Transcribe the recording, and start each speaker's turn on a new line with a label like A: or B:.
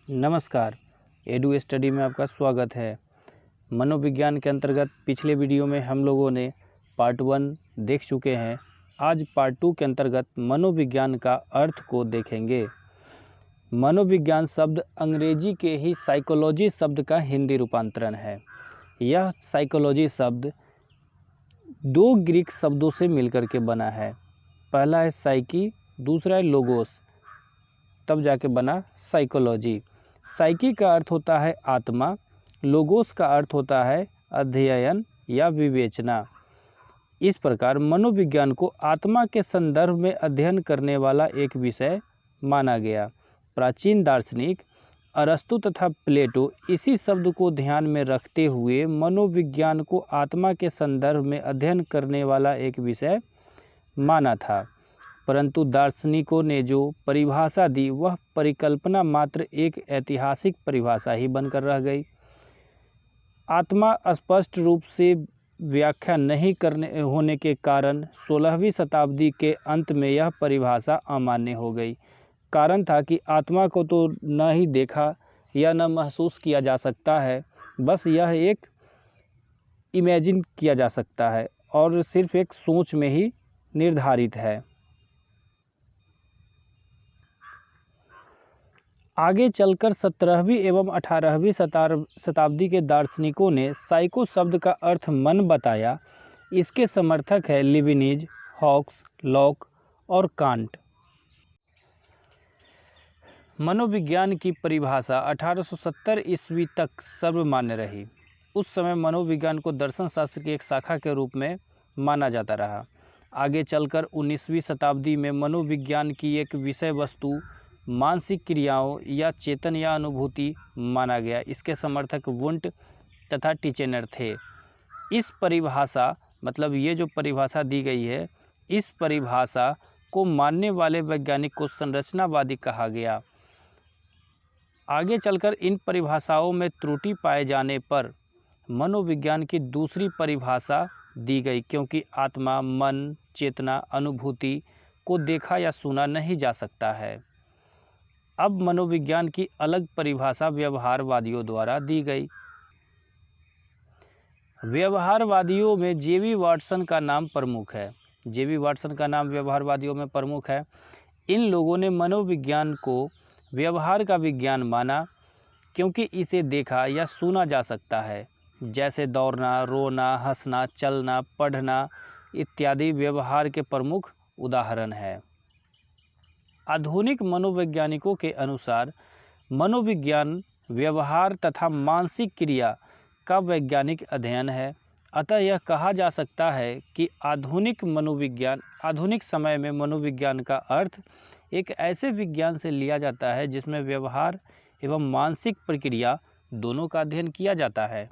A: नमस्कार, edu study में आपका स्वागत है। मनोविज्ञान के अंतर्गत पिछले वीडियो में हम लोगों ने पार्ट 1 देख चुके हैं। आज पार्ट 2 के अंतर्गत मनोविज्ञान का अर्थ को देखेंगे। मनोविज्ञान शब्द अंग्रेजी के ही साइकोलॉजी शब्द का हिंदी रूपांतरण है। यह साइकोलॉजी शब्द 2 ग्रीक शब्दों से मिलकर के बना है। पहला है साइकी, दूसरा है लोगोस, तब जाके बना साइकोलॉजी। साइकी का अर्थ होता है आत्मा, लोगोस का अर्थ होता है अध्ययन या विवेचना। इस प्रकार मनोविज्ञान को आत्मा के संदर्भ में अध्ययन करने वाला एक विषय माना गया। प्राचीन दार्शनिक अरस्तु तथा प्लेटो इसी शब्द को ध्यान में रखते हुए मनोविज्ञान को आत्मा के संदर्भ में अध्ययन करने वाला एक विषय माना था, परंतु दार्शनिकों ने जो परिभाषा दी वह परिकल्पना मात्र एक ऐतिहासिक परिभाषा ही बनकर रह गई। आत्मा स्पष्ट रूप से व्याख्या नहीं करने होने के कारण 16वीं शताब्दी के अंत में यह परिभाषा अमान्य हो गई। कारण था कि आत्मा को तो न ही देखा या न महसूस किया जा सकता है, बस यह एक इमेजिन किया जा सकता है और सिर्फ एक सोच में ही निर्धारित है। आगे चलकर 17वीं एवं 18वीं शताब्दी के दार्शनिकों ने साइको शब्द का अर्थ मन बताया। इसके समर्थक है लिबनिज, हॉक्स, लॉक और कांट। मनोविज्ञान की परिभाषा 1870 ईस्वी तक सर्वमान्य रही। उस समय मनोविज्ञान को दर्शन शास्त्र की एक शाखा के रूप में माना जाता रहा। आगे चलकर 19वीं शताब्दी में मनोविज्ञान की एक विषय वस्तु मानसिक क्रियाओं या चेतन या अनुभूति माना गया। इसके समर्थक वुंट तथा टिचेनर थे। इस परिभाषा मतलब ये जो परिभाषा दी गई है, इस परिभाषा को मानने वाले वैज्ञानिक को संरचनावादी कहा गया। आगे चलकर इन परिभाषाओं में त्रुटि पाए जाने पर मनोविज्ञान की दूसरी परिभाषा दी गई, क्योंकि आत्मा, मन, चेतना, अनुभूति को देखा या सुना नहीं जा सकता है। अब मनोविज्ञान की अलग परिभाषा व्यवहारवादियों द्वारा दी गई। व्यवहारवादियों में जेवी वाटसन का नाम प्रमुख है। जेवी वाटसन का नाम व्यवहारवादियों में प्रमुख है। इन लोगों ने मनोविज्ञान को व्यवहार का विज्ञान माना, क्योंकि इसे देखा या सुना जा सकता है। जैसे दौड़ना, रोना, हंसना, चलना, पढ़ना इत्यादि व्यवहार के प्रमुख उदाहरण हैं। आधुनिक मनोवैज्ञानिकों के अनुसार मनोविज्ञान व्यवहार तथा मानसिक क्रिया का वैज्ञानिक अध्ययन है। अतः यह कहा जा सकता है कि आधुनिक समय में मनोविज्ञान का अर्थ एक ऐसे विज्ञान से लिया जाता है जिसमें व्यवहार एवं मानसिक प्रक्रिया दोनों का अध्ययन किया जाता है।